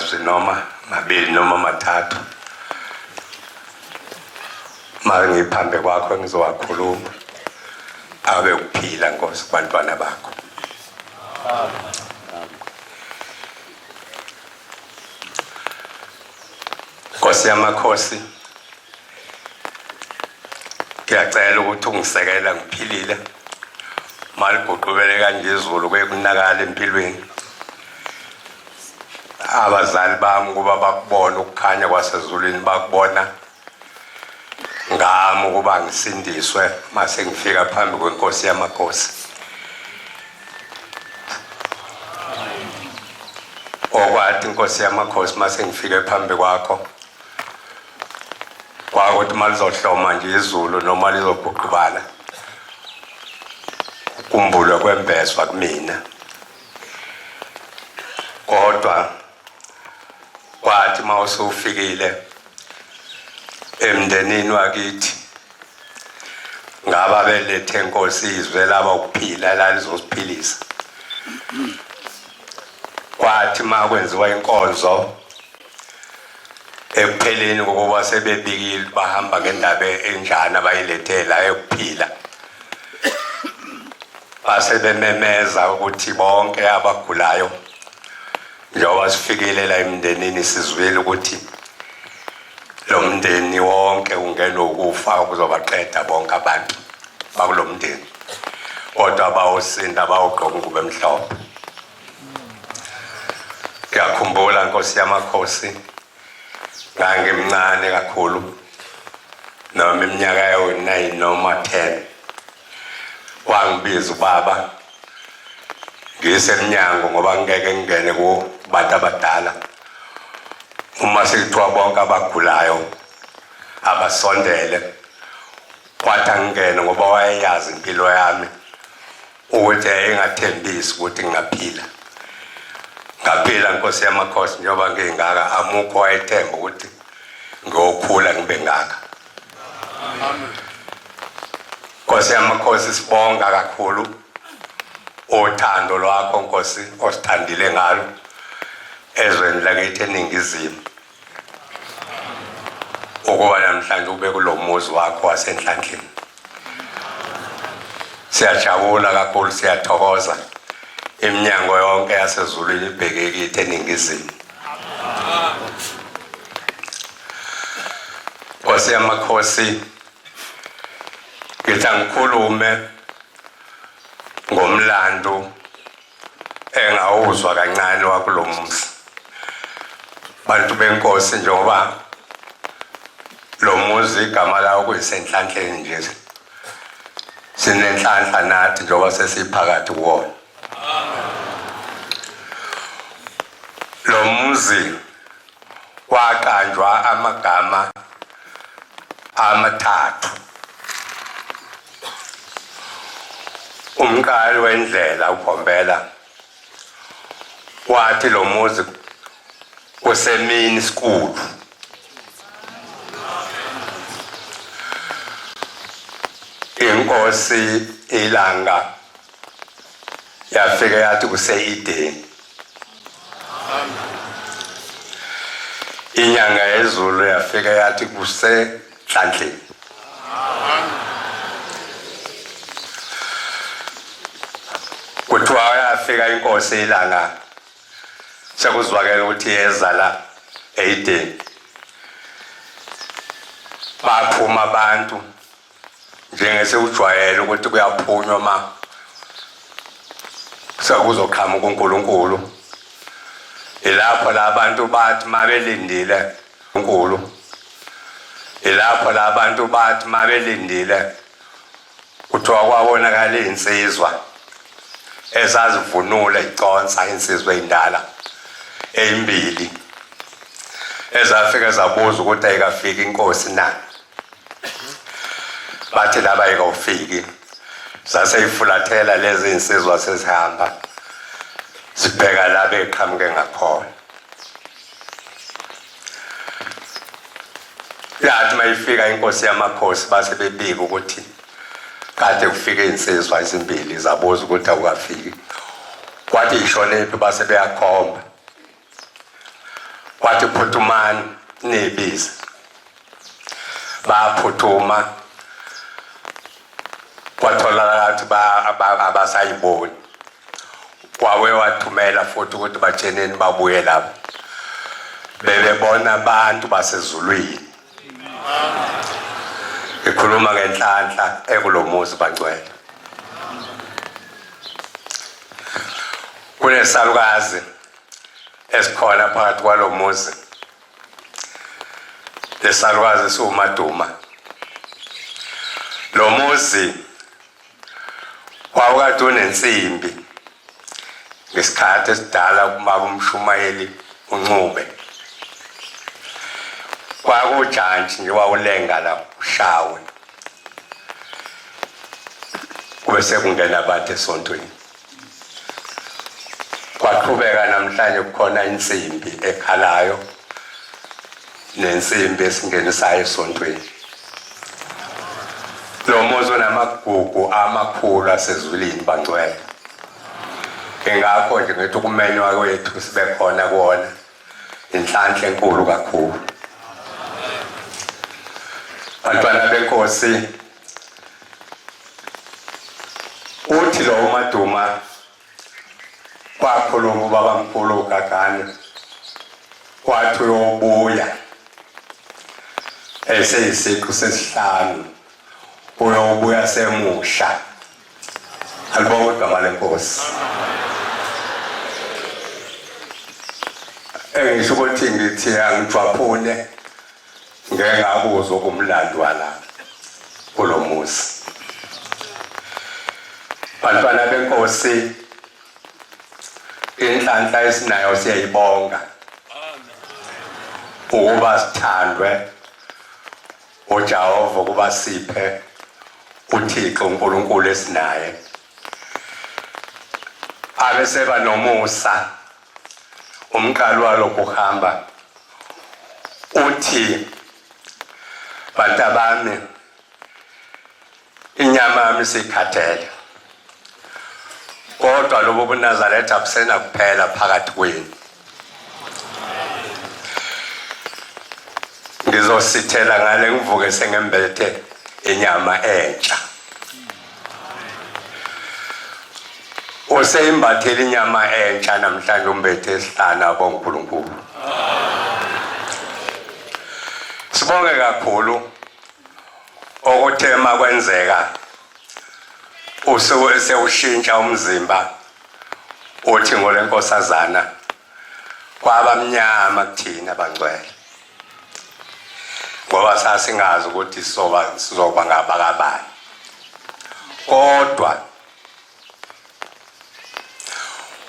amazwi noma mabili noma mathathu mangiphambe kwakho ngizowakhuluma abe ukuphila Nkosi kubantwana bakho. Nkosi yamakhosi, ngiyacela ukuthi ungisekela ngiphilile maliguqubele kanje izulu kuyekunakala empilweni. Abazali bami kuba bakubona ukukhanya kwasezulwini bakubona ngami ukuba ngisindiswe mase ngifika phambi kweNkosi yamakhosi. Okwathi Nkosi yamakhosi mase ngifike phambi kwakho kwakuthi malizohloma nje izulu noma lizoguqubala ukumbulwe kwembeswa kumina. Kodwa kwathi mawusufikile emndenini wakithi ngaba belethe Nkosi izwe laba ukuphila lalizosiphilisa. Kwathi makwenziwa inkonzo ekupheleni kokuba sebebikile bahamba ngendaba enjani abayilethela yokuphila, base bememeza ukuthi bonke abagulayo njengoba sifikile la emndenini sizwile ukuthi lo mndeni wonke ungena ukufa ukuzobaqeda bonke abantu bakulo mndeni, kodwa bawusinda bawugqoka ingubo emhlophe. Ngiyakhumbula Nkosi yamakhosi ngangimncane kakhulu noma iminyaka yawo-9 noma 10, wangibiza ubaba ngisemnyango ngoba ngeke ngingene kubantu abadala. Uma sekuthiwa bonke abagulayo abasondele, kwathi angingene ngoba wayeyazi impilo yami ukuthi engathembisi ukuthi ngingaphila. Ngaphila Nkosi yamakhosi njengoba ngingaka, amukho wayethemba ukuthi ngiyokhula ngibe ngaka. Nkosi yamakhosi, sibonga kakhulu uthando lwakho Nkosi osithandile ngalo ezweni lakithi eNingizimu, ukuba namhlanje ube kulo muzi wakho waseNhlanhleni. Siyajabula kakhulu, siyathokoza. Iminyango yonke yasezulwini ibheke kithi eNingizimu. Nkosi yamakhosi, ngithi ngikhulume ngomlando engawuzwa kancane wakulo muzi. Bantu benkosi, njengoba lo muzi igama lawo kuyiseNhlanhleni nje, sinenhlanhla nathi njengoba sesiphakathi kuwona. Lo muzi waqanjwa amagama amathathu. Umqali wendlela uBhombela wathi lo muzi usemini sikhulu. Inkosi ilanga yafika yathi kuse-Edeni. Inyanga yezulu yafika yathi kuseNhlanhleni. Kuthiwa yafika inkosi ilanga sekuzwakela ukuthi yeza la e-Edeni. Baphuma abantu njengesewujwayele ukuthi kuyaphunywa ma sekuzoqhamuka uNkulunkulu. Ilapho la bantu bathi mabelindile uNkulunkulu. Ilapho la bantu bathi mabelindile kuthiwa kwabonakala insizwa ezazivunule iconsa, insizwa endala ezimbili ezafika zabuza ukuthi ayikafiki inkosi na. Bathi laba ayikafiki, zaseyifulathela lezi insizwa sezihamba sibheka la beqhamuke ngakhona. Yathi mayifika inkosi yamakhosi base bebika ukuthi kade kufike insizwa ezimbili zabuza ukuthi awukafiki. Kwathi ishonephi base beyakhomba. wathi phuthumani nibize baphuthuma kwatholakala ukuthi abasayiboni kwawe wathumela futhi ukuthi batsheneni babuye lapha bebebona abantu basezulwini ikhuluma ngenhlanhla ekulomuzi bangcwele kunesalukazi esikhona phakathi kwalomuzi lesalukazi siwuMaduma lo muzi wawukade unensimbi ngesikhathi esidala kumaba uMshumayeli uNcube kwakujantshi nje wawulenga la ushawe kube sekungena abantu esontweni kwaqhubeka namhlanje kukhona insimbi ekhalayo nensimbi esingenisayo esontweni lo muzi unamagugu amakhulu asezulwini bangcwele ingakho nje ngithi ukumenywa kwethu sibe khona kuona inhlanhla enkulu kakhulu bantwana benkosi uthi lo uMaduma kwakhuluma ubabamkhulu uGagane wathi uyobuya eseyisiqu sesihlanu uyobuya semusha alibonga igama lenkosi engisho ukuthi ngithi angijwaphune ngeke ngabuza ukumlando wala kulomuzi bantwana benkosi inhlanhla esinayo siyayibonga ukuba sithandwe uJehova kuba siphe uThixo uNkulunkulu esinaye abeseba nomusa umqalo walokho kuhamba uthi bantabami inyama yami sikhathele kodwa lobo buNazaretha abusena kuphela phakathi kwenu ngizosithela ngale ngivuke sengembethe inyama entsha useyimbathela inyama entsha namhlanje umbethe esihlana boNkulunkulu sibonge kakhulu okuthema kwenzeka usewushintsha umzimba uthi ngolenkosazana kwabamnyama kuthina bangcwele ngoba sasingazi ukuthi sizoba ngabakabani kodwa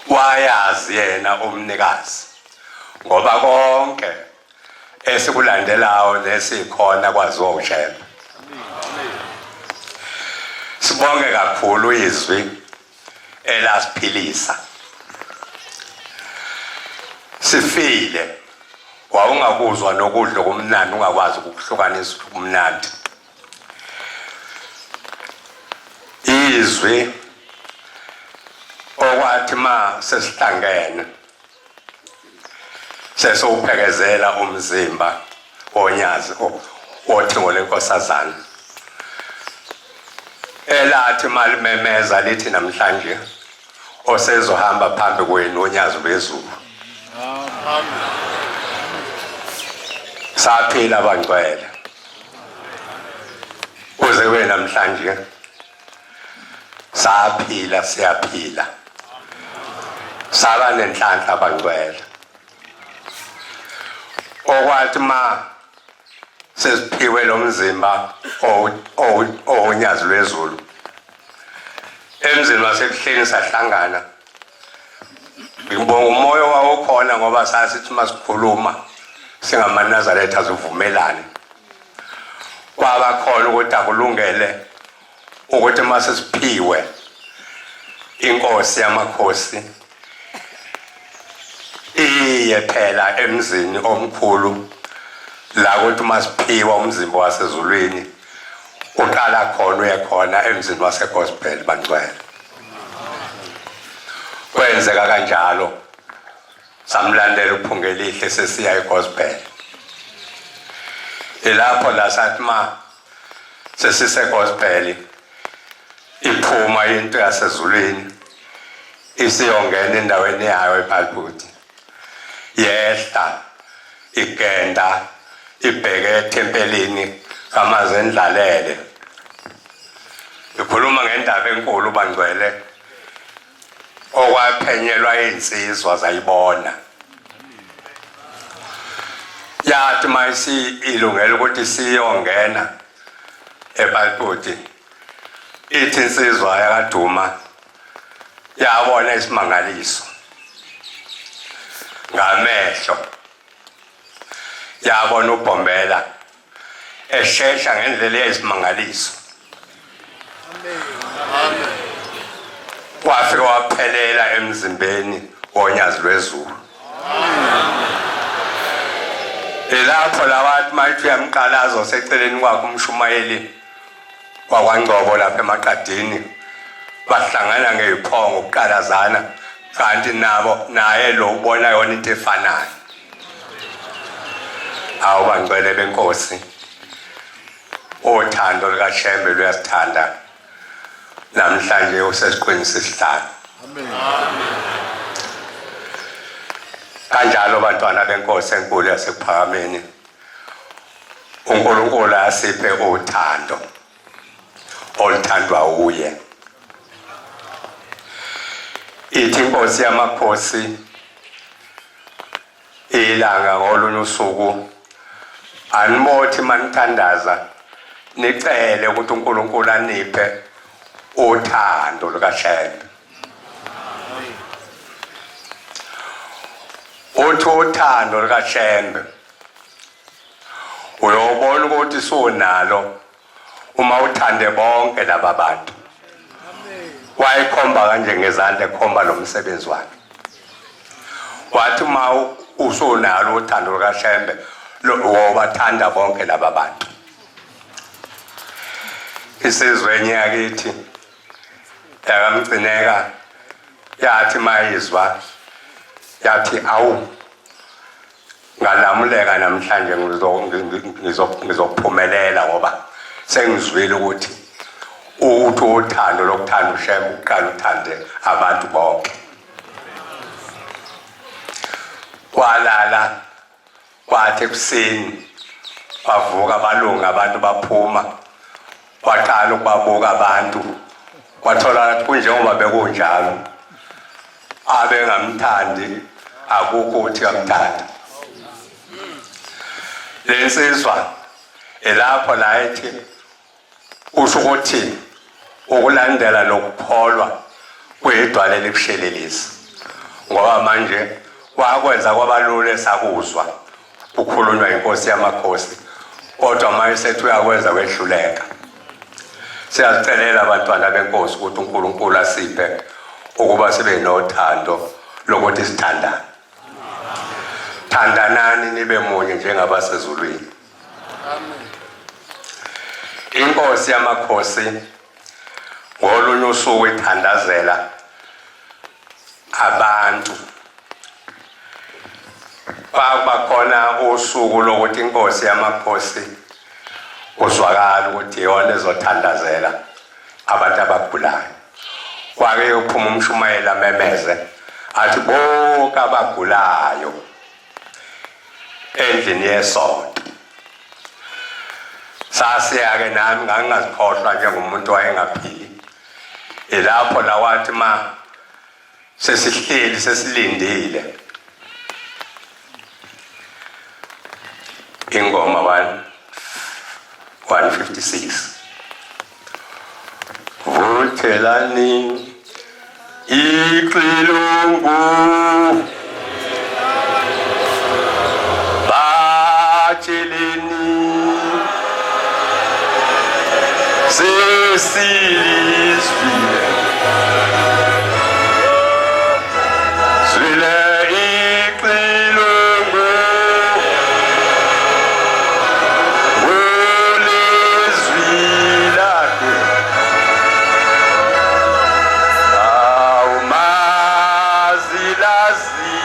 wayazi yena umnikazi ngoba konke esikulandelayo nesikhona kwaziwa uJehova sibonge kakhulu izwi elasiphilisa sifile wawungakuzwa nokudla kumnandi ungakwazi ukuhlukanisa umnandi izwi okwathi ma sesihlangene sesophekezela umzimba onyazi othingo lenkosazana elathi malimemeza lithi namhlanje osezohamba phambi kwenu onyazi bezulu saphila bangcwele uze kube namhlanje saphila siyaphila saba nenhlanhla bangcwele okwathi ma sesiphiwe lo mzimba onyazi lwezulu emzini wasekuhleni sahlangana ngibonga umoya wawukhona ngoba sasithi masikhuluma singamaNazaretha sivumelane kwaba khona ukuthi akulungele ukuthi mase siphiwe inkosi yamakhosi iye phela emzini omkhulu la ukuthi masiphiwa umzimba wasezulwini uqala khona uyekhona emzini wasegospel bangcwele kwenzeka kanjalo samlandela uphungelihle sesiya eGospel. Ilapho la sathi ma sesiseGospel iphuma into yasezulwini isiyongena endaweni yayo ePalphuti. Yehla igenda ibheke ethempelini kaMazendlalele. Ikhuluma ngendaba enkulu bangcwele okwaphenyelwa insizwa zayibona. Yathi mayisi ilungela ukuthi siyongena ePalphuti. Ithi insizwa yakaduma yabona isimangaliso ngamehlo. Yabona uBhombela eshesha ngendlela yesimangaliso. Wafika waphelela emzimbeni wonyazi lwezulu. Ilapho lawathi mayithi uyamqalaza oseceleni kwakhe umshumayeli wakwaNgcobo lapha eMaqadini bahlangana ngeziphongo ukuqalazana kanti nabo naye lo ubona yona into efanayo. Awubangcwele benkosi othando likaShembe luyasithanda namhlanje usesiqinisa isihlanu. Amen. Kanjalo bantwana benkosi enkulu yasePhakameni uNkulunkulu asiphe uthando oluthandwa uye. Ithi inkosi yamakhosi ilanga ngolunye usuku animothi manithandaza nicele ukuthi uNkulunkulu aniphe uthando lukaShembe. Uthi uthando lukaShembe uyobona ukuthi sonalo uma uthande bonke laba bantu. Wayikhomba kanje ngezandla ekhomba lo msebenzi wakhe. Wathi uma usonalo uthando lukaShembe wobathanda bonke laba bantu. Isizwe yakithi yakamgcineka yathi mayizwa yathi awu ngalamuleka namhlanje ngizophumelela ngoba sengizwile ukuthi uthando lokuthanda uShembe uqala uthande abantu bonke. Walala kwathi ekuseni bavuka abalunga abantu baphuma waqala ukubabuka abantu wathola kunjengoba bekunjalo abengamthandi akukho ukuthi amthanda. Lensizwa elapho la ethi usho ukuthi ukulandela lokukholwa kuyidwala lebushelelisi ngoba manje wakwenza kwabalule sakuzwa ukukhulunywa inkosi yamakhosi kodwa manje sethi uyakwenza kwehluleka. Siyazicelela abantwana benkosi ukuthi uNkulunkulu asiphe ukuba sibe nothando lokuthi sithandane. Thandanani nibe munye njengabasezulwini. Amen. Inkosi yamakhosi ngolunye usuku ithandazela abantu. Bakhona usuku lokuthi inkosi yamakhosi uzwakala ukuthi yona ezothandazela abantu abagulayo. Kwake uphuma umshumayeli amemeze athi bonke abagulayo endlini yesonto. Sasiyake nami ngangazikhohlwa njengomuntu wayengaphili. Ilapho la wathi ma sesihleli sesilindile ingoma 156 Vuthelani ixilongo batsheleni sesilizwile zwile ixilongo welezwilakhe awumazilazi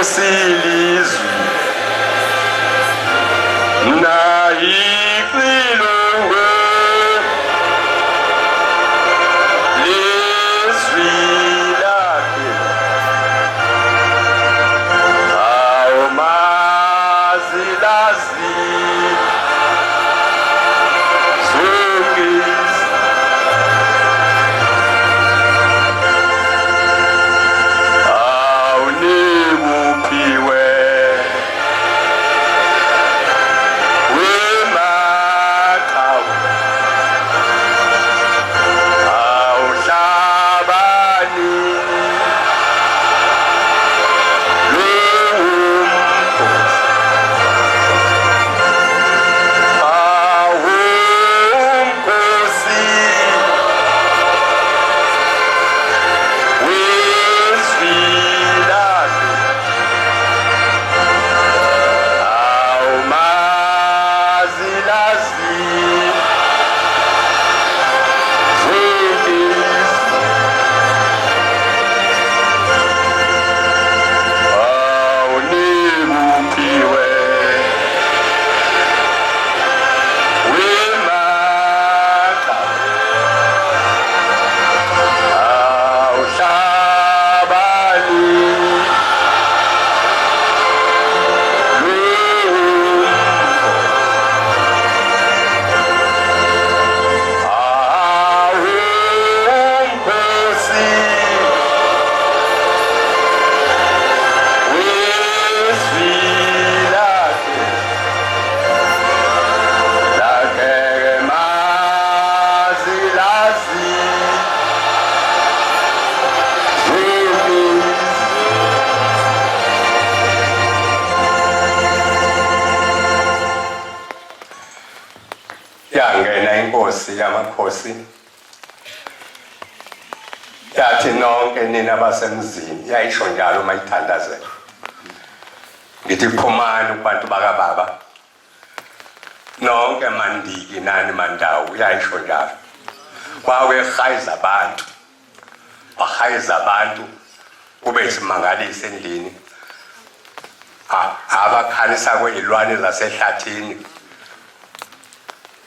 silizwi na iqilongwe lizwi lakhe awumazilazi yangena inkosi yamakhosi yathi nonke nina basemzini, yayisho njalo uma ithandazela, ngithi phumani kubantu bakababa, nonke mandiki nani mandawu, yayisho njalo. Kwakuhayiza abantu, bahayiza abantu kube simangalisa endlini, abakhalisa kwezilwane zasehlathini.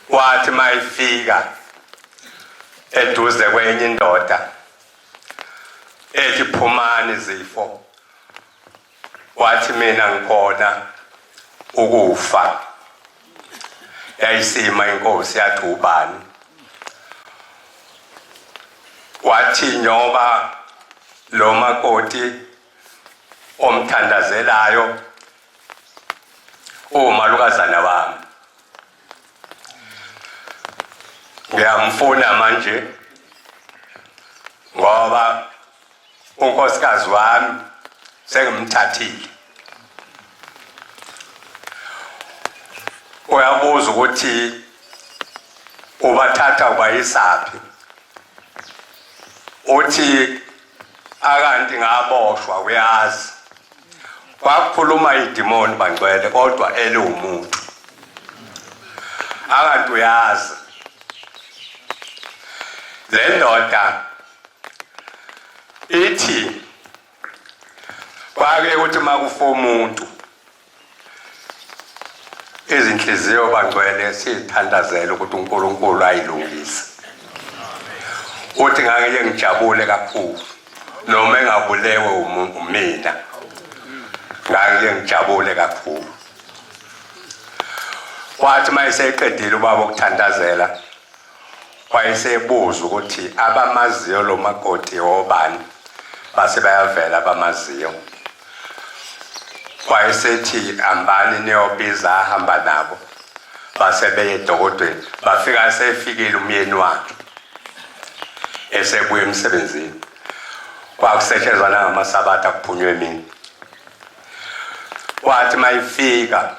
Wathi mayifika eduze kwenye indoda ethi phumani zifo, wathi mina ngikhona ukufa. Yayisima inkosi yathi ubani? Wathi nyoba lo makoti omthandazelayo umalukazana wami, ngiyamfuna manje ngoba unkosikazi wami sengimthathile. Uyabuza ukuthi ubathatha ubayisaphi? Uthi akanti ngaboshwa, uyazi. Kwakhuluma idimoni bangcwele kodwa umuntu. Akanti uyazi le ndoda ithi kwake ukuthi makufa umuntu izinhliziyo bangcwele sithandazela ukuthi uNkulunkulu ayilungise. Uthi ngeke ngijabule kakhulu noma engabulewe umina, ngeke ngijabule kakhulu. Wathi mayiseqedile ubaba ukuthandazela, wayesebuza ukuthi abamaziyo lo makoti obani, base bayavela abamaziyo. Wayesethi ambani niyobiza ahamba nabo, base beye edokodweni. Bafika sefikile umyeni wakhe esebuye emsebenzini. Kwakusetshenzwa ngamasabatha kuphunywe emini. Wathi mayifika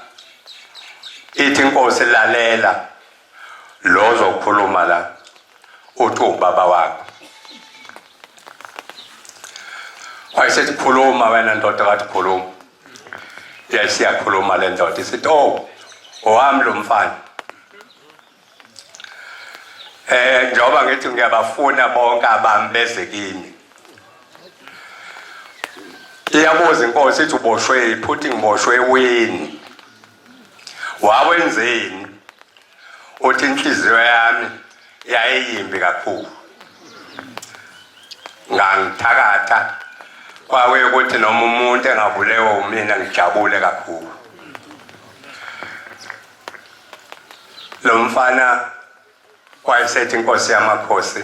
ithi inkosi lalela lo ozokhuluma la, uthi ubaba wakho. Wayesethi khuluma wena ndoda, kathi khuluma. Yasiyakhuluma le ndoda isithi owami lo mfana. Njengoba ngithi ngiyabafuna bonke abami beze kimi, iyabuza inkosi ithi uboshwe iphuthi ngiboshwe weni wawenzeni uthi inhliziyo yami yayiyimbi kakhulu ngangithakatha kwawe ukuthi noma umuntu engabulewa umina ngijabule kakhulu lo mfana wayesethi inkosi yamakhosi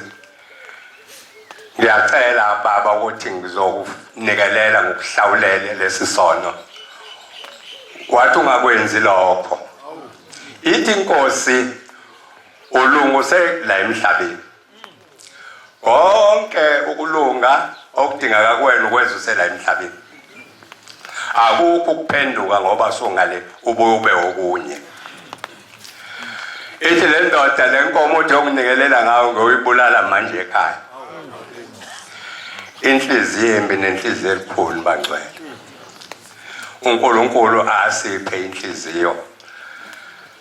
ngiyacela baba ukuthi ngizokunikelela ngokuhlawulela lesi sono wathi ungakwenzi lokho ithi inkosi ulunguse la emhlabeni konke ukulunga okudingeka kuwena ukwenza usela emhlabeni akukho ukuphenduka ngoba songale ubuye ube okunye ithi le ndoda le nkomo uthi ukunikelela ngayo ngoyibulala manje ekhaya inhliziyo embi nenhliziyo elikhulu bangcwele uNkulunkulu asiphe inhliziyo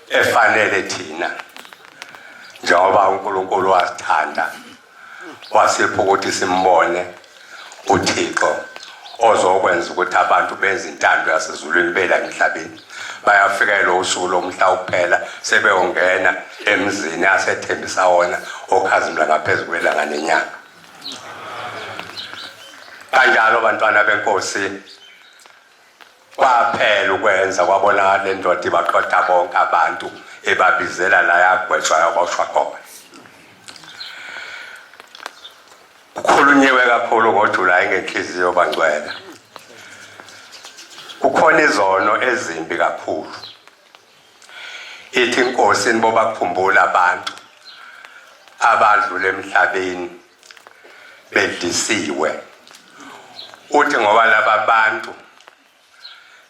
efanele thina njengoba uNkulunkulu wasithanda wasipha ukuthi simbone uThixo ozokwenza ukuthi abantu benze intando yasezulwini bela emhlabeni bayafikela usuku lomhla ukuphela sebeyongena emzini asethembisa wona okhazimula ngaphezulu kwelanga nenyanga kanjalo bantwana benkosi kwaphela ukwenza kwabona le ndoda ibaqotha bonke abantu ebabizela la yagwetshwa yaboshwa khona ukhulunyiwe kakhulu ngoJulayi ngenhliziyo bangcwele kukhona izono ezimbi kakhulu ithi inkosi nibo bakukhumbula abantu abadlule emhlabeni bedisiwe uthi ngoba laba bantu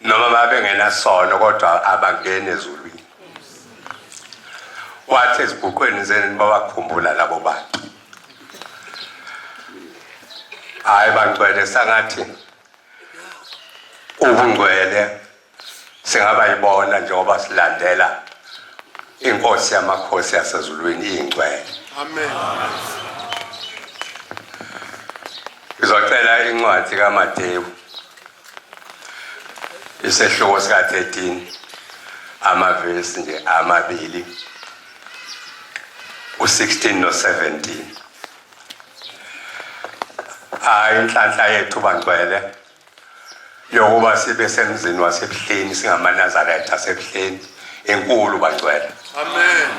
noma babengenasono kodwa abangene ezulwini wathi ezibhuqweni zenu babakhumbula labo bantu hayi bangcwele sangathi ubungcwele singaba yibona njengoba silandela inkosi yamakhosi yasezulwini ingcwele amen ngizocela incwadi kaMateyu isehluko sika 13 amavesi nje amabili u16 no17 inhlanhla yethu bangcwele yokuba sibe semzini wasebuhleni singamanazaretha asebuhleni enkulu bangcwele amen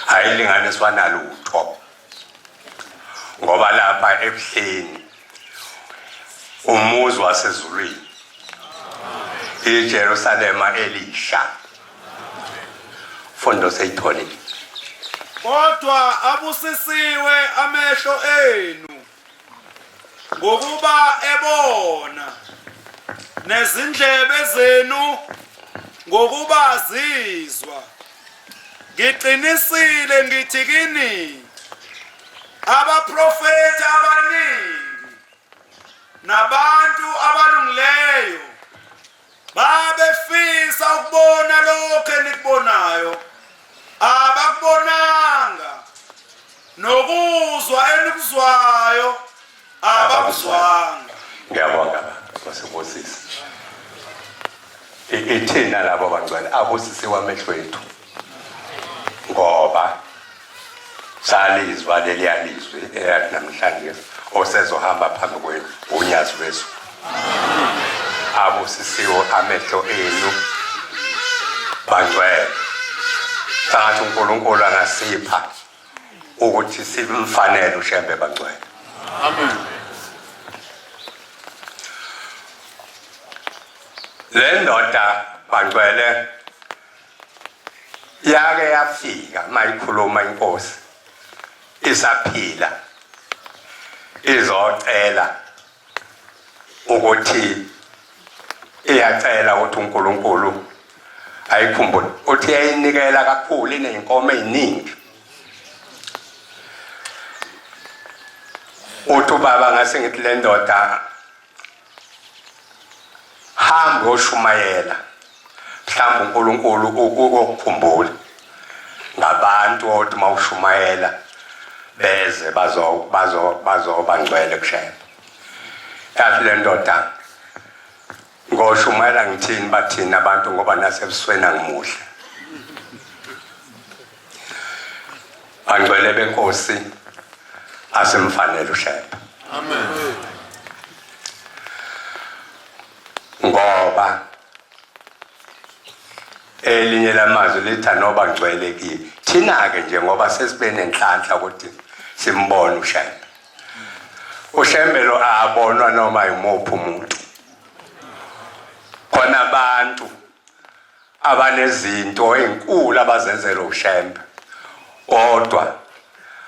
ayilinganiswa nalutho ngoba lapha ebuhleni umuzi wasezulwini iJerusalema elisha fondo seyitholile kodwa abusisiwe amehlo enu ngokuba ebona nezindlebe zenu ngokuba zizwa ngiqinisile ngithi kini abaprofeti abaningi nabantu abalungileyo babefisa ukubona lokho enikubonayo abakubonanga nokuzwa enikuzwayo abakuzwanga ngiyabonga basebosisi ithina labo bangcwele abusisiwe amehlo ethu ngoba salizwa leliyalizwi eyathi namhlanje osezohamba phambi kwenu unyazi lwesu abusisiwe amehlo enu bangcwele sangathi uNkulunkulu angasipha ukuthi simfanele uShembe bangcwele amen le ndoda bangcwele yake yafika mayikhuluma inkosi isaphila izocela ukuthi iyacela ukuthi uNkulunkulu ayikhumbule uthi yayinikela kakhulu inenkomo eziningi uthi baba ngase ngithi le ndoda hamba ushumayela mhlawumbe uNkulunkulu ukukhumbula ngabantu othi mawushumayela beze bazobangcwele kushaya yathi le ndoda ngoshumayela ngithini bathini abantu ngoba nasebusweni angimuhle angcwele benkosi asemfanele uShembe. Amen. Ngoba elinye lamazwi lithi noba ngcwelekile thina ke nje ngoba sesibe nenhlanhla ukuthi simbone uShembe. uShembe lo abonwa noma yimuphi umuntu. Khona abantu abanezinto ezinkulu abazenzela uShembe kodwa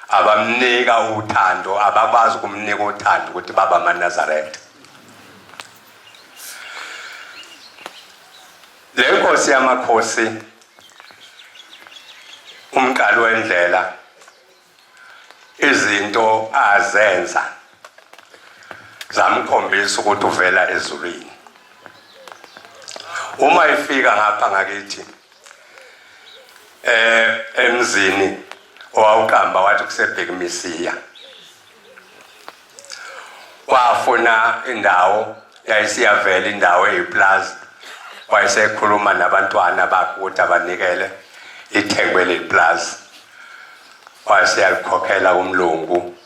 abamnika uthando, abakwazi ukumnika uthando ukuthi baba amaNazaretha. Le nkosi yamakhosi umqali wendlela izinto azenza zamkhombisa ukuthi uvela ezulwini. Uma ifika ngapha ngakithi emzini owawuqamba wathi kusebhekimisiya wafuna indawo yayisiyavela indawo eyiplaza wayesekhuluma nabantwana bakhe ukuthi abanikele ithengwe leplaza wayeseyakhokhela umlungu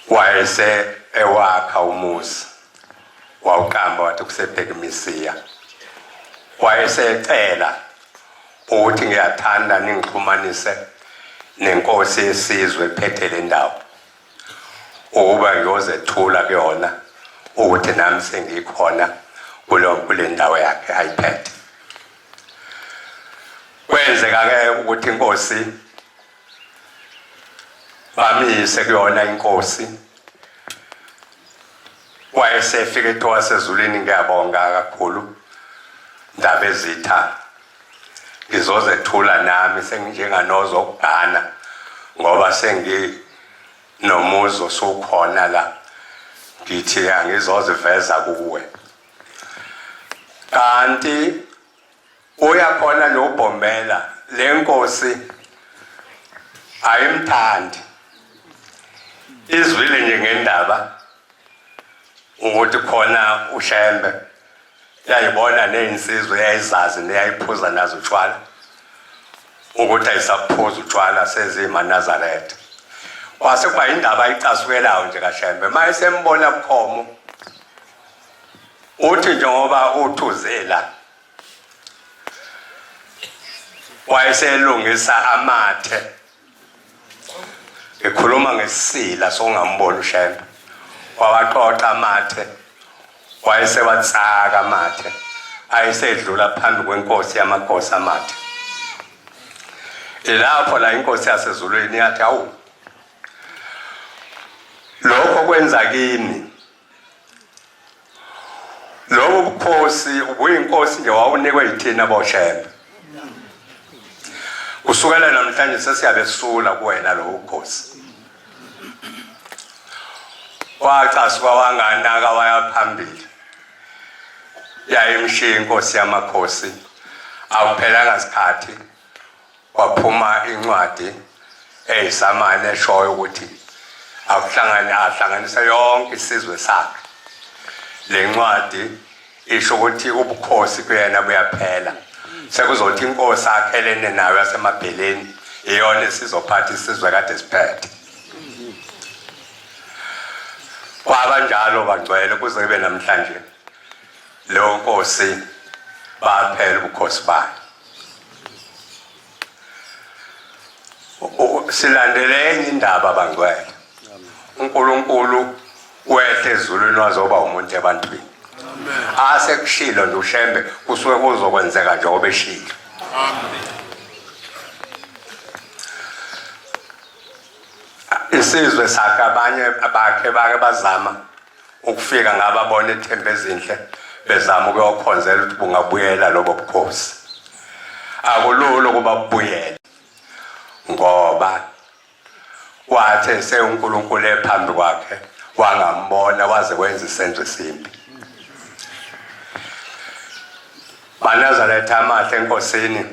wayese ewakha umuzi wawuqamba wathi kusebhekimisiya wayesecela ukuthi ngiyathanda ningixhumanise nenkosi yesizwe ephethe le ndawo ukuba ngiyozethula kuyona ukuthi nami sengikhona kule ndawo yakhe ayiphethe. Kwenzeka-ke ukuthi inkosi bamise kuyona inkosi wayesefika ethiwa sezulwini. Ngiyabonga kakhulu ndaba ezitha ngizozethula nami senginjenganozo okugana ngoba senginomuzo sokhona la ngithi angizoziveza kuwe. Kanti uyakhona noBhombela le nkosi ayimthandi izwile nje ngendaba ukuthi khona uShembe yayibona nezinsizwe yayizazi neyayiphuza nazo utshwala ukuthi ayisaphuza utshwala sezimaNazaretha. Wase kuba indaba ayicasukelayo nje kaShembe mayesembona Bukhomo uthi njengoba uthuzela wayeselungisa amathe ekhuluma ngesila songambona uShembe wawaqoqa amathe wayesewatsaka amathe ayisedlula phambi kwenkosi yamakhosi amathe. Lapho la inkosi yasezulwini yathi awu lokho kwenza kimi lobo bukhosi ubuyinkosi nje wawunikwe yithina boShembe. Kusukela namhlanje sesiyabe sisula kuwena lo bukhosi. Wacasuka wanganaka waya phambili yayimshiya inkosi yamakhosi awuphelanga isikhathi waphuma incwadi eyisamane eshoyo ukuthi ahlanganisa yonke isizwe sakhe. Le ncwadi isho ukuthi ubukhosi kuyena buyaphela sekuzothi inkosi akhelene nayo yasemabheleni iyona esizophatha isizwe kade siphethe. Kwabanjalo bangcwele kuze kube namhlanje leyo nkosi baphela ubukhosi bayo. Silandelenye indaba bangcwele. uNkulunkulu wehle ezulwini wazoba umuntu ebantwini. Amen. Asekushilo nje uShembe kusuke kuzokwenzeka njengoba eshilo. Amen. Isizwe sakhe abanye bakhe bake bazama ukufika ngababona ithemba ezinhle bezama ukuyokhonzela ukuthi bungabuyela lobo bukhosi. Akululo kuba bubuyele ngoba wathi seUNkulunkulu ephambi kwakhe wangambona waze wenza isenzo esimbi. maNazaretha amahle enkosini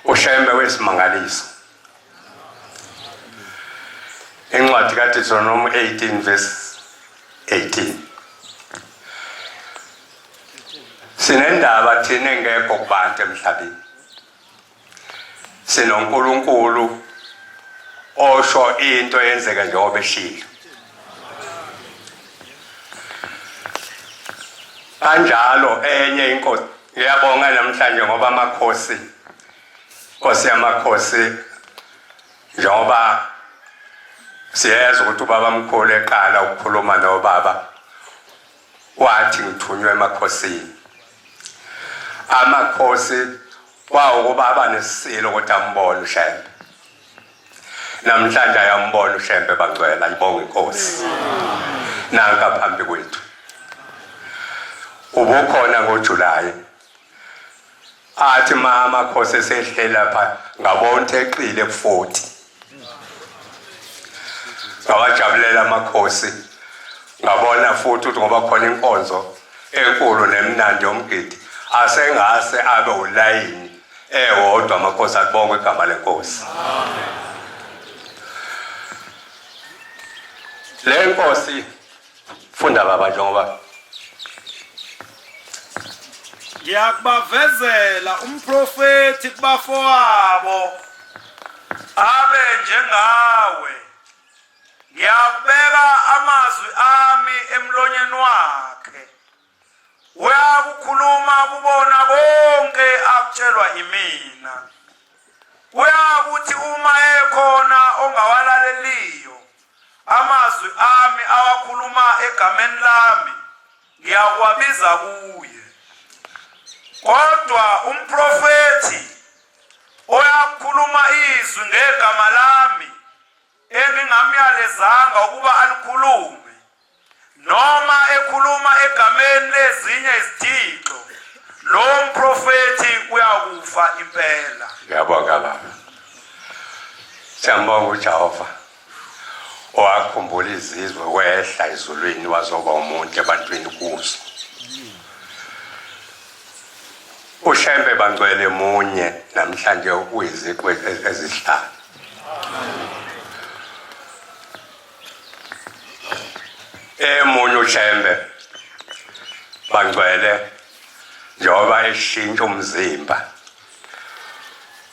uShembe wesimangaliso. incwadi kaDeuteronomy 18 verse 18. Sinendaba thina engekho kubantu emhlabeni. SinoNkulunkulu osho into yenzeka njengoba eshilo. Kanjalo enye inkosi ngiyabonga namhlanje ngoba amakhosi Nkosi yamakhosi njengoba siyeza ukuthi ubaba mkhulu eqala ukukhuluma nobaba wathi ngithunywe emakhosini. Amakhosi kwawukuba abanesilo ukuthi ambone uShembe. Namhlanje ayambona uShembe bangcwele ayibonga inkosi. Nanka phambi kwethu. Ubukhona ngoJulayi. Athi mama khosi esehlele lapha ngabona eqile ku40. Ngawajabulela amakhosi. Ngabona futhi ukuthi ngoba khona inkonzo enkulu nemnandi yomgidi asengase abe ulayini ewodwa amakhosi abonge igama lenkosi. Amen. Le nkosi funda baba njengoba Ngiyakubavezela umprofeti kubafowabo abe njengawe. Ngiyakubeka amazwi ami emlonyeni wakhe. Uyakukhuluma kubona konke akutshelwa imina. Uyakuthi uma ekhona ongawalaleliyo amazwi ami awakhuluma egameni lami ngiyakwabiza kuye. Kodwa umprofeti oyakhuluma izwi ngegama lami engingamyalezanga ukuba alikhulume noma ekhuluma egameni lezinye izithixo lo mprofeti uyakufa impela. Ngiyabonga baba. Siyambonga uJehova owakhumbula izizwe wehla ezulwini wazoba umuntu ebantwini kuzo. uShembe bangcwele munye namhlanje uyiziqu ezihlanu. Emunye uShembe bangcwele njengoba eshintsha umzimba.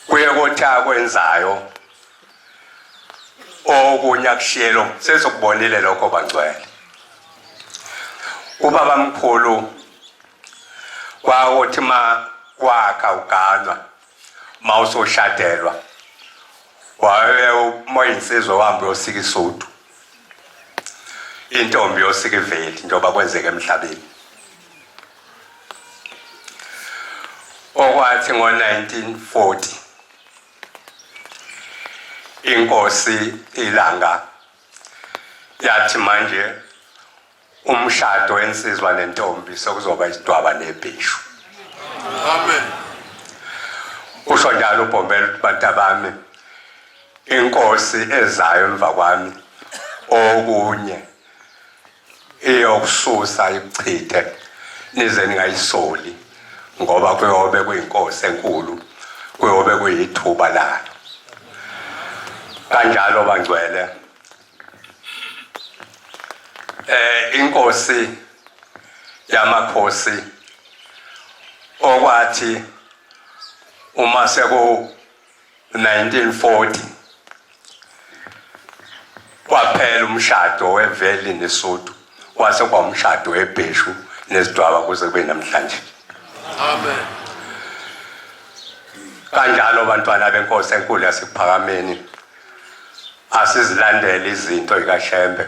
Kuye kothi akwenzayo okunye akushiyelo sesokubonile lokho bangcwele. Ubaba mkhulu kwawothi ma kwakha uganwa mawusoshadelwa waye umoyinsizwe wami yosika isuthu intombi yosika iveli njengoba kwenzeka emhlabeni. Okwathi ngo1940 inkosi ilanga yathi manje umshado wensizwa nentombi sokuzoba isidwaba nebhishu. Amen. Usho njalo uBhombela bantu bami inkosi ezayo emva kwami okunye iyokususa ichithe nize ningayisoli ngoba kuyobe kuyinkosi enkulu kuyobe kuyithuba layo. Kanjalo bangcwele inkosi yamakhosi okwathi uma seko 1940 kwaphela umshado weveli nesuthu wase kwa umshado webhishu nesidwaba kuze kube namhlanje. Amen. Kanjalo bantwana benkosi enkulu yasePhakameni asizilandela izinto zikaShembe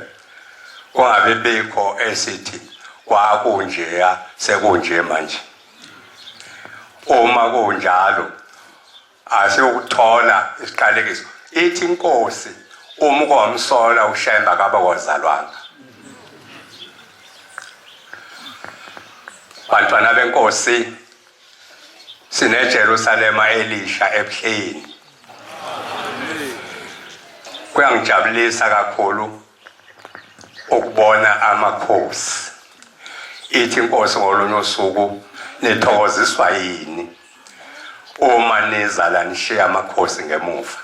kungabe bikho esithi kwakunjeya sekunje manje. Uma kunjalo asiyokuthola isiqalekiso ithi inkosi uma kwamsola uShembe akaba kwazalwanga. Bantwana benkosi sineJerusalema elisha ebuhleni. Kuyangijabulisa kakhulu ukubona amakhosi. Ithi inkosi ngolunye usuku nithokoziswa yini uma niza la nishiya amakhosi ngemuva.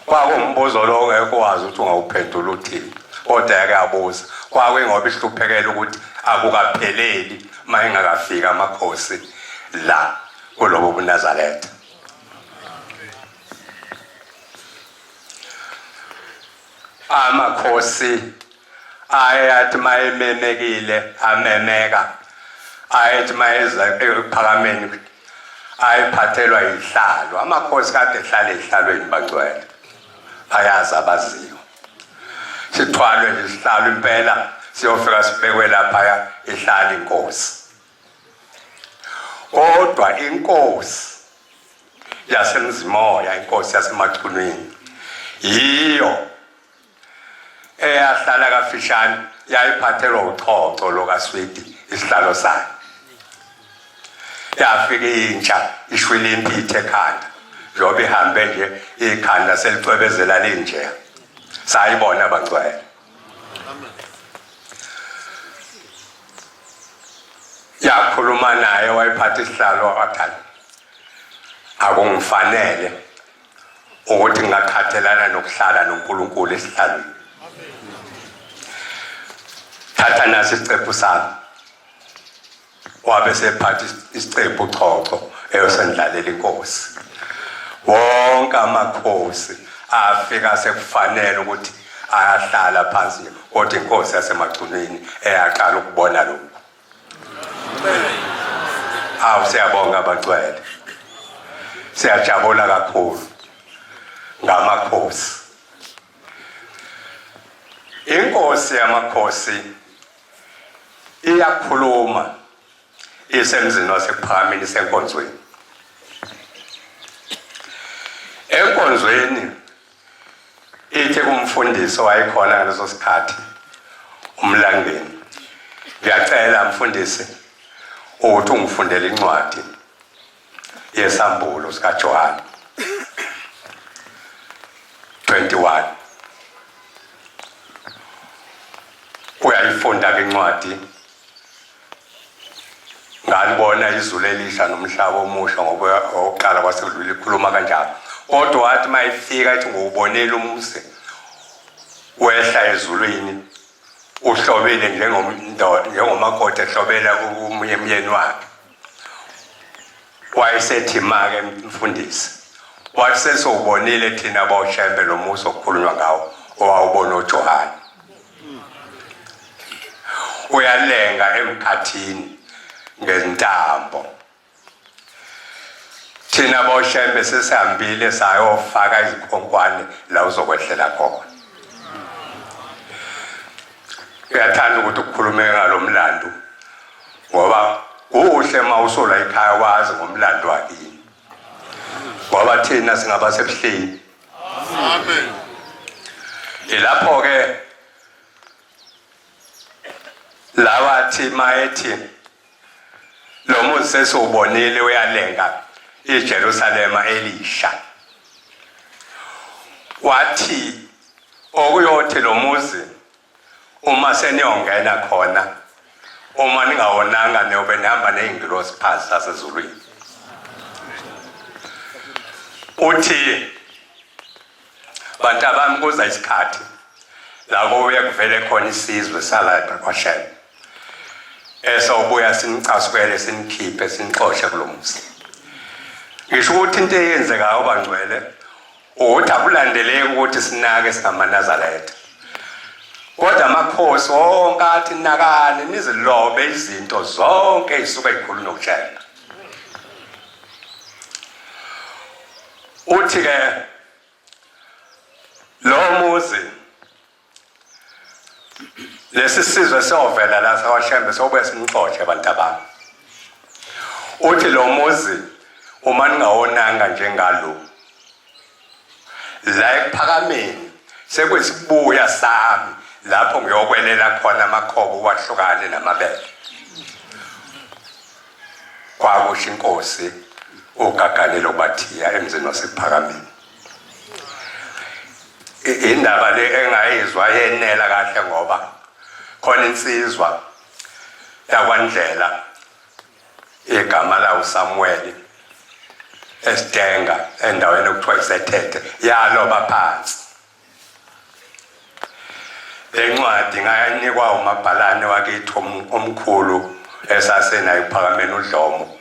kwakuwumbuzo lo ongeke wazi ukuthi ungawuphendula uthini kodwa yake yabuza kwakuyingoba ihluphekela ukuthi akukapheleli mayengakafika amakhosi la kulobo buNazaretha. Amakhosi ayathi mayememekile amemeka ayathi mayeza ephakameni ayiphathelwa ihlalo. Amakhosi kade ehlala ehlalweni bangcwele ayazi abaziyo. Sithwalwe nje isihlalo impela siyofika sibekwe lapha ehlala inkosi. Kodwa inkosi yasemzimoya, inkosi yasemachunweni yiyo eyahlala kafishane yayiphathelwa uChoco lo kaSwidi isihlalo sakhe. Yafika intsha ishwile impithe ekhanda njengoba ihambe nje ikhanda selicwebezela linje sayibona bangcwele. Yakhuluma naye wayiphatha isihlalo wathana akungifanele ukuthi ngakhathelana nokuhlala noNkulunkulu esihlalweni. Thatha nasi isicephu sami wabe sephatha isicephu uChoco eyosendlalela inkosi. Wonke amakhosi afika sekufanele ukuthi ayahlala phansi kodwa inkosi yasemachuneni eyaqala ukubona lokho. Siyabonga abangcwele, siyajabula kakhulu ngamakhosi. Inkosi yamakhosi iyakhuluma isemzini wasephakameni senkonzweni. Enkonzweni ithi kumfundisi wayekhona ngaleso sikhathi uMlangeni, ngiyacela mfundisi ukuthi ungifundele incwadi yesambulo sikaJohane 21. Uyayifunda ke incwadi ngalibona izulu elisha nomhlaba omusha ngoba oqala kwasedlula ikhuluma kanjalo. Kodwa wathi mayifika ethi ngubonela umse wehla ezulwini uhlobele njengomakoti ehlobela umyeni wakhe. Wayesethi make mfundisi wathi sesubonile thina bawushembe lo muso okukhulunywa ngawo owawubona uJohane. Uyalenga emkhathini ngentambo. Thina bawushembe sesihambile sayofaka izikhonkwane la uzokwehlela khona. Uyathanda ukuthi ukukhulumeka ngalomlando ngoba kuhle mawusola ekhaya wazi ngomlando wakini ngoba thina singaba sebuhleni. Amen. Ilapho ke lawathi mayethi lo muzi sesubonile uyalenga iJerusalema elisha. Wathi okuyothi lo muzi uma seniyongena khona uma ningawonanga niyobe nihamba ney'ngilosi phansi sasezulwini. Uthi bantu abami kuza isikhathi la kuye kuvele khona isizwe salapha kwaShem esawubuya sinicasukele sinikhiphe sinixoshe kulo muzi. Ngisho ukuthi into eyenzekayo bangcwele ukuthi akulandeleki ukuthi sinake singamaNazaretha. Kodwa amakhosi wonke athi nakane nizilobe izinto zonke ezisuka ezikhulunywa uJesu. Uthi ke lo muzi lesi sizwe sovela la sawaShembe sobuye simxoxe abantu abami. Uthi lo muzi uma ningawonanga njengalo la ephakameni sekwesibuya sami lapho ngiyokwelela khona amakhobo wahlukane namabele. Kwakusho inkosi uGaganelo Bathiya emzini wasephakameni. Indaba le engayizwa yenela kahle ngoba khona insizwa yakwaNdlela igama la uSamuel esidenga endaweni okuthiwa isethethe yaloba phansi. Lencwadi ngayanikwa umabhalane wakithi omkhulu esasenayo uPhakameni uDlomo,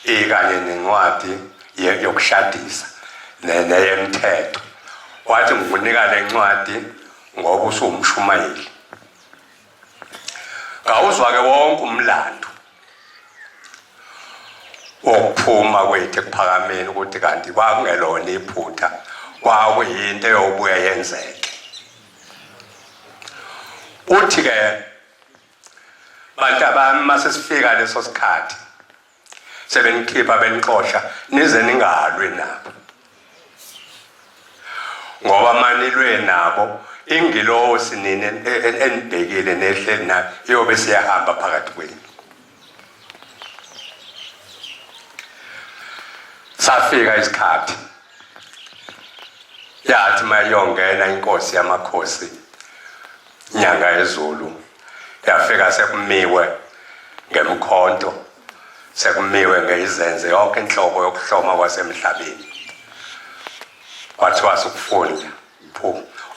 ikanye nencwadi yokushadisa neyemthetho. Wathi ngikunika lencwadi ngoba usumshumayeli. Ngawuzwa ke wonke umlando wokuphuma kwethu ePhakameni ukuthi kanti kwakungelona iphutha, kwakuyinto eyobuya yenzeke. Uthi ke bantu abami masesifika leso sikhathi sebenikhipha benixosha nize ningalwe nabo, ngoba manilwe nabo ingilosi nini enibhekile nehleli nayo iyobe siyahamba phakathi kwenu. Safika isikhathi yathi mayongena inkosi yamakhosi inyanga yezulu, yafika sekumiwe ngemkhonto, sekumiwe ngeyizenze yonke inhlobo yokuhloma kwasemhlabeni. Kwathiwa sukufunda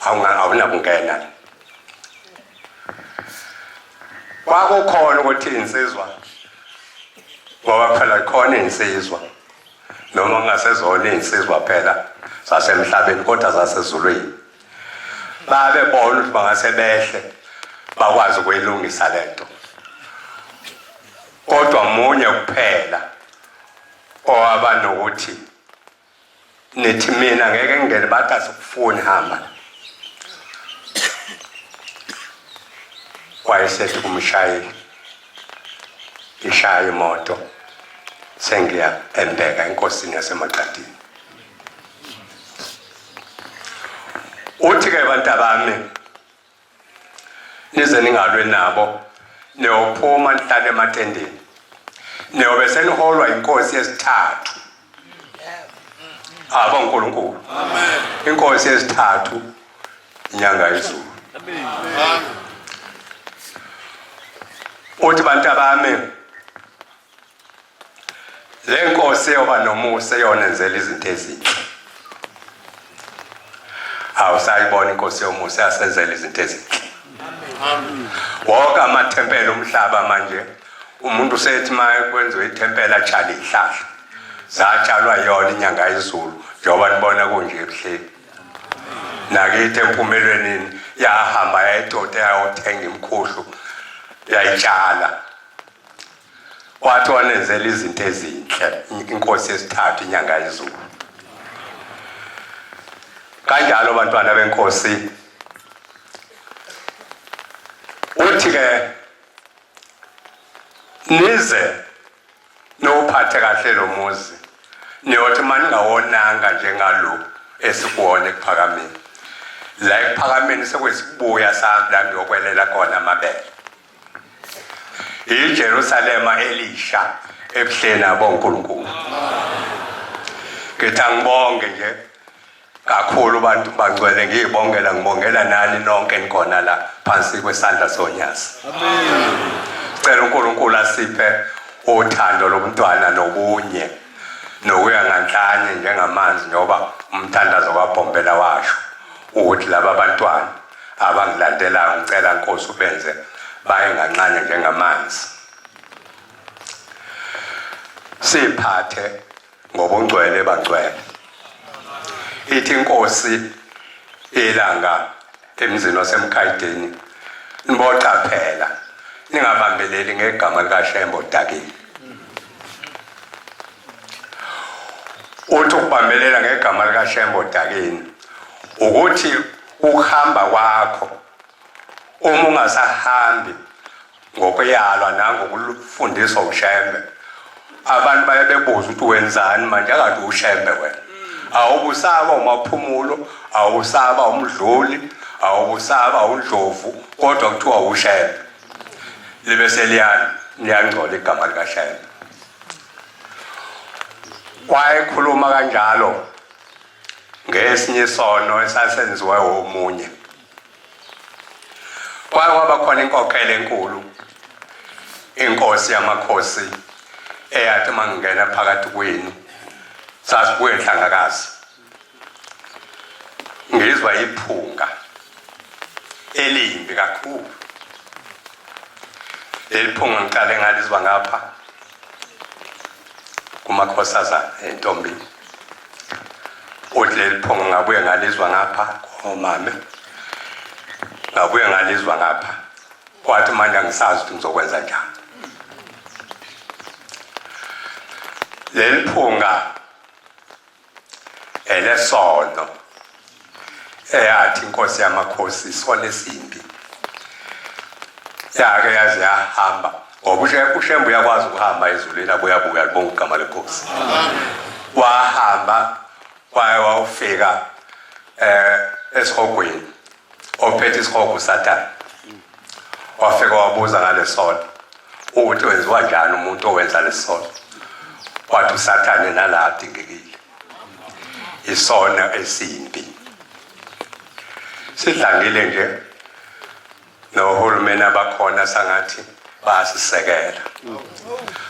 awunakungena. Kwakukhona ukuthi insizwa, ngoba phela khona insizwa noma ngasezona insizwa phela zasemhlabeni kodwa zasezulwini, babebona ukuthi bangase behle bakwazi ukuyilungisa lento. Kodwa munye kuphela owaba nokuthi nithi mina ngeke ngene, bathi asikufuni hamba. Wayesethi kumshayeli, ishaya imoto sengiya embeka enkosini yaseMaqadini. Uthi ke bantu abami nize ningalwe nabo, niyophuma nihlale ematendeni, niyobe seniholwa inkosi yesithathu. Aba uNkulunkulu. Amen. Inkosi yesithathu inyanga yezulu. Amen. Uthi bantu abami le nkosi yoba nomusa yonenzela izinto ezinhle. Awusayibona inkosi yomusa yasenzela izinto ezinhle. Amen. Wonke amathempeli omhlaba manje umuntu usethi maye kwenziwe ithempeli atshala ihlahla, zatshalwa yona inyanga yezulu njengoba nibona kunje ebuhleni. Nakithi empumelweni yahamba yayidoda yayothenga imkhuhlu yayitshala, wathi wanenzela izinto ezinhle inkosi yesithathu inyanga yezulu. Kanjalo bantwana benkosi, uthi ke nize nophathe kahle lo muzi, niyothi maningawonanga njengalo esikuwona ePhakameni. La ePhakameni sekwesibuya sami la ngiyokwelela khona amabele. iJerusalema elisha ebuhleni aboNkulunkulu. Ngithi angibonge nje kakhulu bantu bangcwele, ngiyibongela ngibongela nani nonke nikhona la phansi kwesandla sonyasi. Amen. Sicela uNkulunkulu asiphe uthando lomntwana nobunye nokuya nganhlanye njengamanzi, njengoba umthandazo kaBhombela washo ukuthi laba bantwana abangilandelayo ngicela Nkosi ubenze baye nganxanye njengamanzi. Siphathe ngobungcwele bangcwele. Ithi inkosi ilanga emzini waseMkayideni, niboqaphela ningabambeleli ngegama likaShembe Odakeni. Uthi ukubambelela ngegama likaShembe Odakeni ukuthi ukuhamba kwakho uma ungasahambi ngokuyalwa nangokufundiswa uShembe, abantu baye bebuza ukuthi wenzani manje akade uShembe wena. Awubusaba umaphumulo, awusaba umdluli, awubusaba uNdlovu, kodwa kuthiwa uShembe. Libe seliyangcola igama likaShembe. Wayekhuluma kanjalo ngesinye isono esasenziwe omunye. Kwaba khona inkokhelo enkulu, inkosi yamakhosi eyathi mangena phakathi kwenu sasibuye Nhlangakazi ngizwa iphunga elimbi kakhulu. Leliphunga ngiqale ngalizwa ngapha kumakhosazana entombini. Uthi leliphunga ngabuye ngalizwa ngapha komame, ngabuye ngalizwa ngapha. Kwathi manje angisazi ukuthi ngizokwenza njani. Leliphunga elesono eyathi inkosi yamakhosi isona esimbi yake yaze yahamba ngoba uShembe uyakwazi ukuhamba ezulwini abuyabuya libonga igama lenkosi. Wahamba wayofika esihogweni ophethe isihogo uSathane. Wafika wabuza ngalesono ukuthi wenziwa njani umuntu owenza lesono. Wathi uSathane nala adingekile isona esimbi. Sidlangile nje nohulumeni abakhona sangathi basisekela.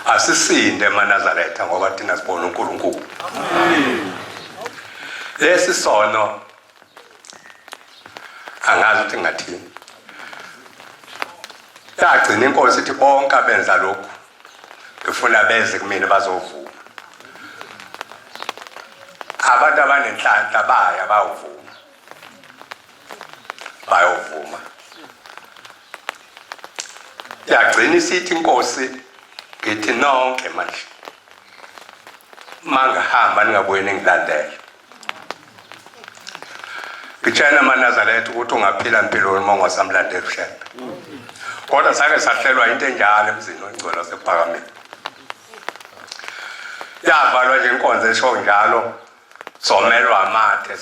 Asisinde eManazaretha ngoba thina sibona uNkulunkulu. Lesi sono angazi ukuthi ngathini. Yagcina inkosi ithi bonke abenza lokhu ngifuna beze kumina bazovuma. Abantu abanenhlanhla baya bayovuma. Yagcina isithi inkosi ngithi nonke manje mangahamba ningabuye ningilandele. Ngitshela aManazaretha ukuthi ungaphila impilo uma ungasamlandeli uShembe. Kodwa sake sahlelwa into enjalo emzini oNgcwele wasePhakameni. Yavalwa nje inkonzo esho njalo somelwa amathe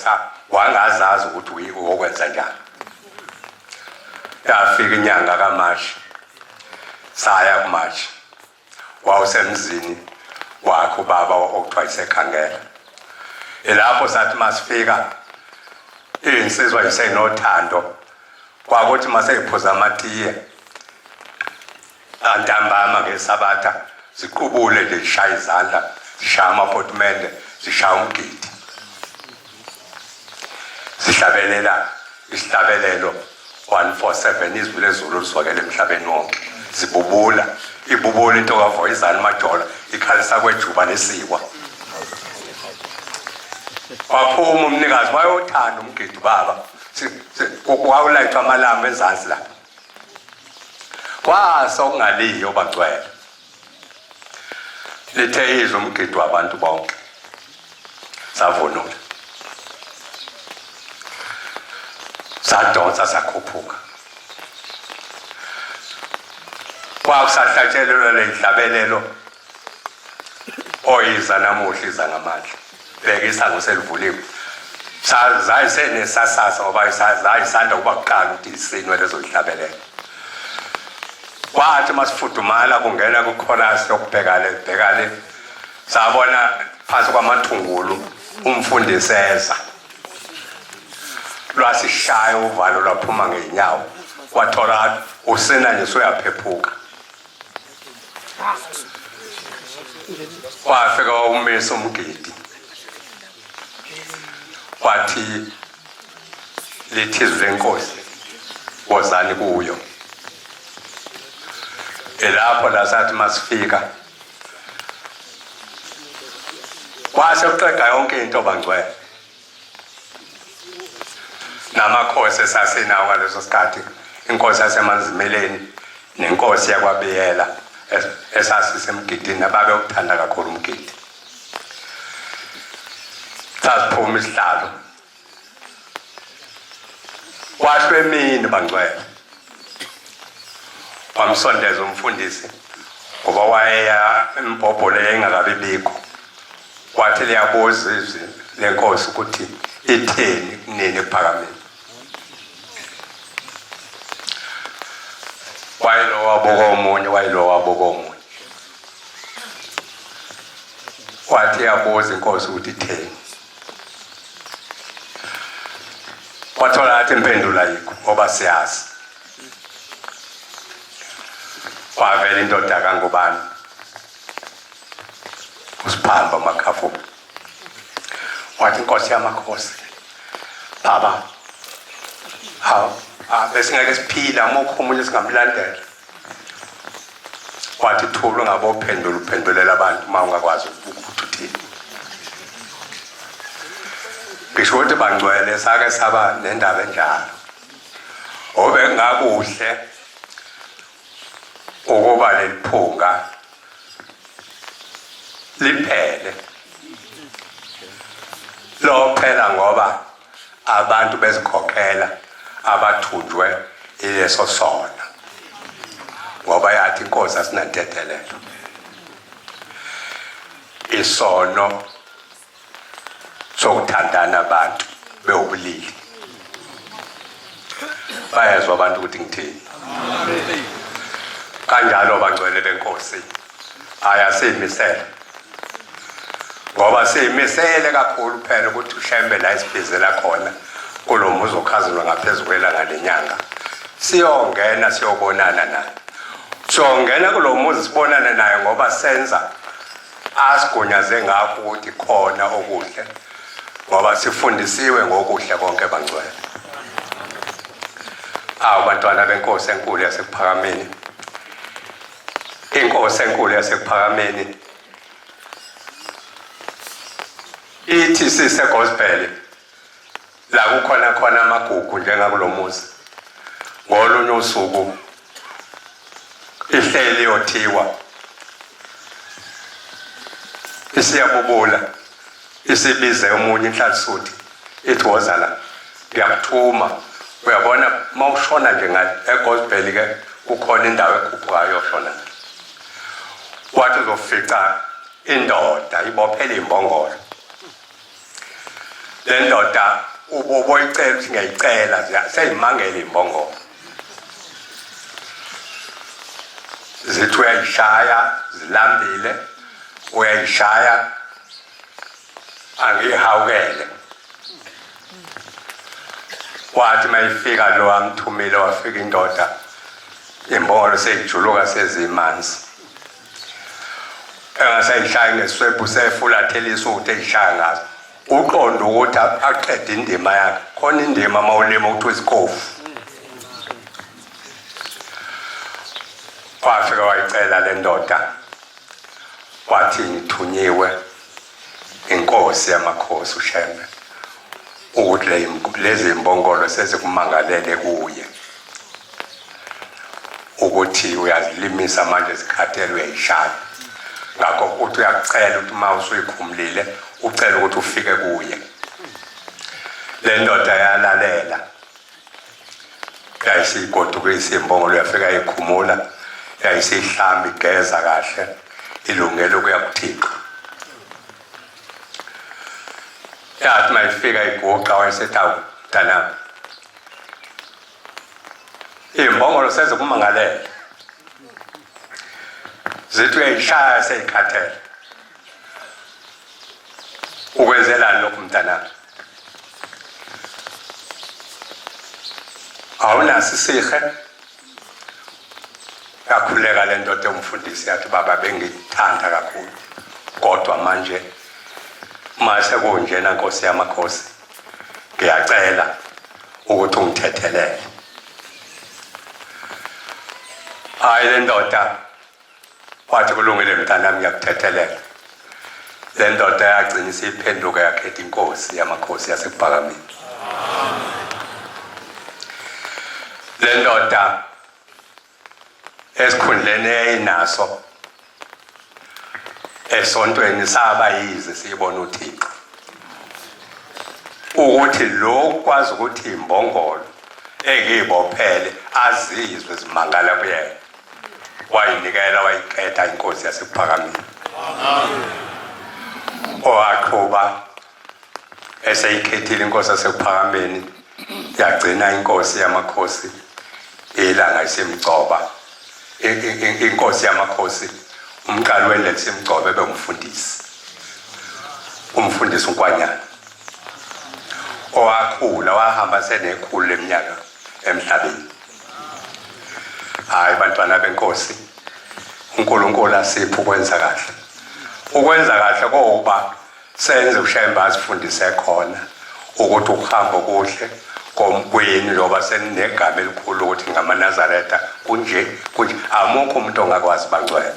wangazazi ukuthi ukwenza njani. Yafika inyanga kaMashi saya kuMashi wawusemzini wakhe ubaba okuthiwa isekhangela. Elapho sathi masifika insizwa isenothando kwakuthi maseyiphuza amatiye antambama ngesabatha ziqubule nje zishaya izandla zishaya amaphothimende zishaya umgidi zihlabelela isihlabelelo 147 izwi lezulu liswakele emhlabeni wonke zibubula ibubula into kaVoyizani Majola ikhalisa kwejuba lesikwa. Waphuma umnikazi wayothanda umgidi baba kwawulayithwa amalamba ezansi la kwasa okungaliyo bagcwele. Lithe izwe umgidi wabantu bonke savunula sadonsa sakhuphuka. Kwakusahlatshelelwa lehlabelelo oyiza namuhla iza ngamandla. Bheka isango selivuliwe. Zayisenesasasa ngoba zayisanda ukuba kuqala ukuthi isinwe lezo zihlabelela. Kwathi masifudumala kungena kuchorus yokubhekale sabona phansi kwamathungulu umfundisi eza. Lwasishaya uvalo lwaphuma ngeenyawo wathola usena nje soyaphephuka. Wafika umisa umgidi wathi lithi izwi lenkosi wozani kuyo. Elapho lasathi masifika kwase uqeda yonke into bangcwele namakhosi esasenawo ngaleso sikhathi inkosi yaseManzimeleni nenkosi yakwaBiyela esasisemgidini ababe ukuthanda kakhulu umgidi. Sasiphuma isihlalo kwashwe emini bangcwele wamsondeza umfundisi ngoba wayeya imbhobholo engakabi bikho. Kwathi liyabuza izwi lenkosi ukuthi itheni kunini ePhakameni. Wayelo wabuka omunye wathi yabuza inkosi ukuthi itheni. Wathola athi impendulo ayikho ngoba siyazi. Wavela indoda kaNgubane uSiphamba Makhafu wathi inkosi yamakhosi, baba besingeke siphila mokho umunye singamlandela. Wathi Thulu ngabe uphendulela abantu uma ungakwazi ukuthi uthini. Ngisho ukuthi Bangcwele sake saba nendaba enjalo. Obengakuhle ukuba leliphunga liphele. Lo phela ngoba abantu bezikhokhela abathunjwe ileso sona. Ngoba yathi inkosi asinantethelelo. Isono sokuthandana abantu bewubulili. Bayezwa abantu ukuthi ngithini. Kanjalo Bangcwele benkosi ayasimisela. Ngoba simisele kakhulu phela ukuthi uShembe la isibizela khona kulomuzi okhazulwa ngaphezulu kwelanga lenyanga. Siyongena siyobonana naye. Siyongena kulomuzi sibonana naye ngoba senza asigunyaze ngakho ukuthi khona okuhle. Ngoba sifundisiwe ngokuhle konke Bangcwele. Abantwana benkosi enkulu yasePhakameni. Inkosi enkulu yasePhakameni ithi sise gospel la kukhona khona amagugu njengakulomuzi. Ngolunye usuku ihleli yothiwa isiyabubula isibize umunye inhlansuthi ithi wozala ngiyakuthuma uyabona mawushona nje egospel ke kukhona indawo ekhuphukayo yoshona. Wathi uzofica indoda ibophele imbongolo. Le ndoda uboyicela ukuthi ngiyayicela seyimangela imbongolo. Zithi uyayishaya zilambile uyayishaya angihawukele. Wathi mayifika lo amthumile wafika indoda imbongolo seyijuluka sezimanzi. Engasayishaya ngeswebhu sefulathelisa ukuthi eyishaya ngazo. Uqondo ukuthi aqede indima yakhe. Khona indima mawulima ukuthi isikhofu. Wafika wayicela le ndoda. Wathi ngithunyiwe inkosi yamakhosi uShembe ukuthi lezi imbongolo sezikumangalele kuye. Ukuthi uyazilimisa manje zikhathele uyayishaya. Ngakho uthi uyakucela ukuthi uma usuyikhumulile ucela ukuthi ufike kuye. Le ndoda yalalela. Yayisigodukisa imbongolo yafika ikhumula. Yayisihlamba igeza kahle. Ilungelo kuya kuThixo. Yathi mayifika iguqa wayesethi awutana. Imbongolo sezikumangalela. Zithi uyayishaya seyikhathele. Ukwenzelani lokhu mntana? Awunaso isihe. Yakhuleka le ndoda umfundisi yathi baba bengithanda kakhulu. Kodwa manje mase kunjena Nkosi yamakhosi. Ngiyacela ukuthi ungithethelele. Hayi le ndoda wathi kulungile mntanami ngiyakuthethelela. Le ndoda yagcina isiphenduka yakhetha inkosi yamakhosi yasePhakameni. Le ndoda esikhundleni eyinaso esontweni saba yize siyibona uThixo. Ukuthi lo kwazi ukuthi imbongolo ekibophele azizwe zimangala kuyena. Wayinikela wayikhetha inkosi yasePhakameni. Owaqhuba eseyikhethile inkosi yasePhakameni yagcina inkosi yamakhosi ilanga isemgcoba. Inkosi yamakhosi umqali welesi emgcobe bengumfundisi. Umfundisi uNkwanyana. Owakhula wahamba senekhulu leminyaka emhlabeni. Hayi bantwana benkosi. uNkulunkulu asipho ukwenza kahle. Ukwenza kahle koba senze ushemba asifundise khona ukuthi ukuhamba okuhle komkweni njengoba senegama elikhulu ukuthi ngamaNazaretha kunje amukho umuntu ongakwazi bangcwele.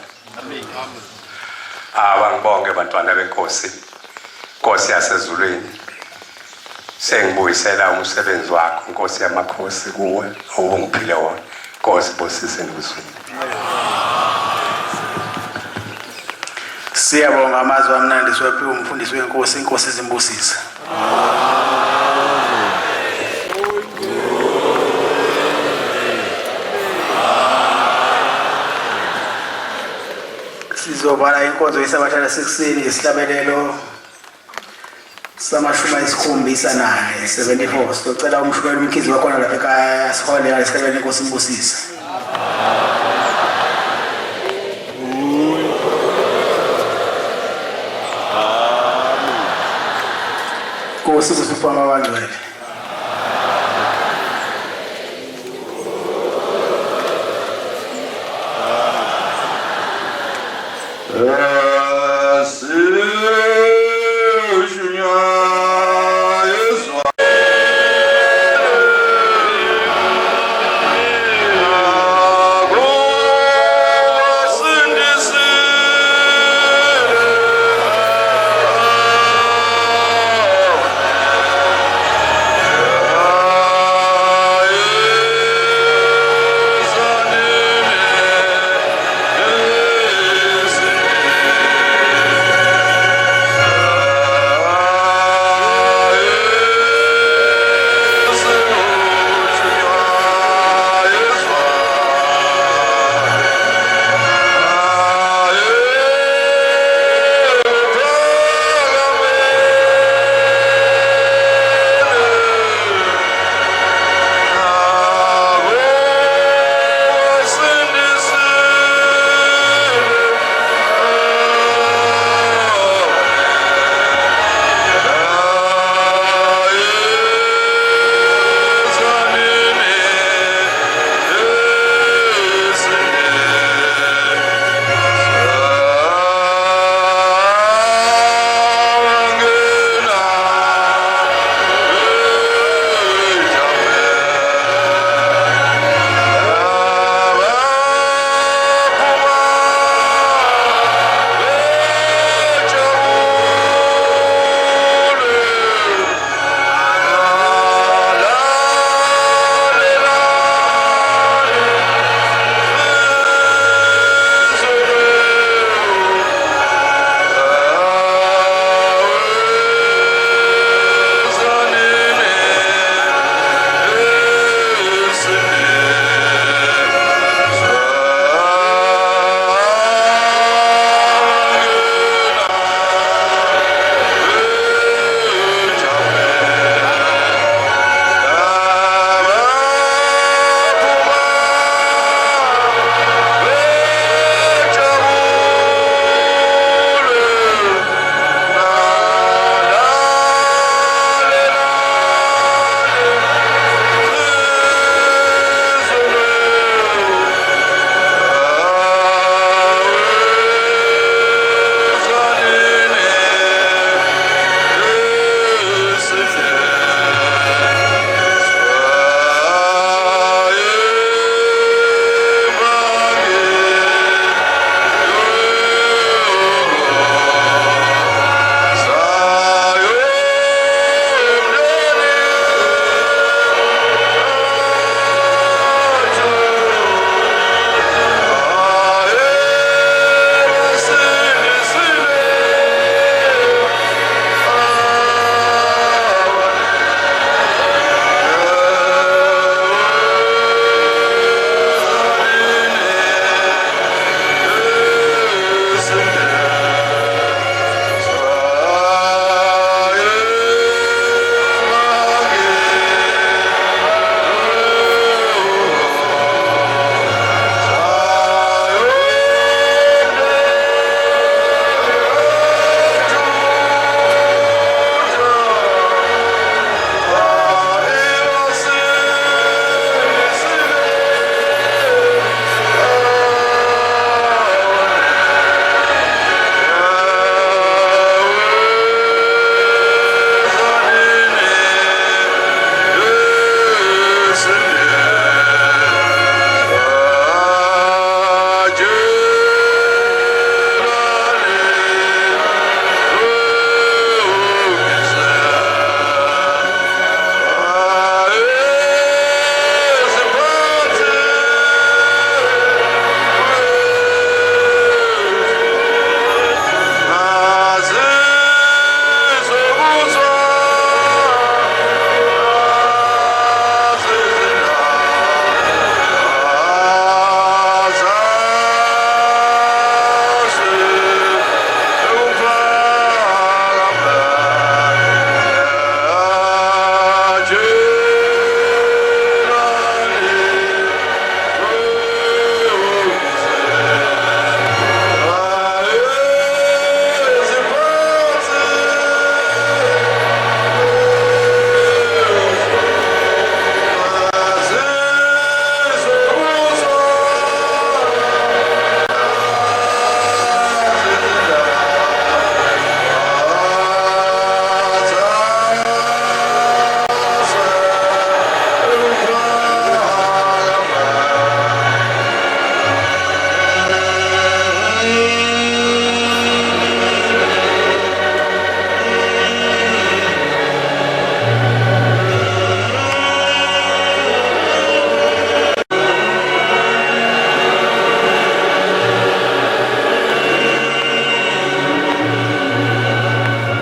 Ngibonge bantwana benkosi, Nkosi yasezulwini, sengibuyisela umsebenzi wakho Nkosi yamakhosi kuwe obungiphile wona. Nkosi bosise ngizwini. Siyabonga amazwi amnandi siwaphiwe umfundisi wenkosi, inkosi izimbusise. Sizovala inkonzo yesabatha lasekuseni ngesihlabelelo sama-74 sicela umshukela umkhizi wakhona lapha ekhaya sihole esihlabelelo inkosi imbusise. Nkosi kusipha abangcwele. Yeah.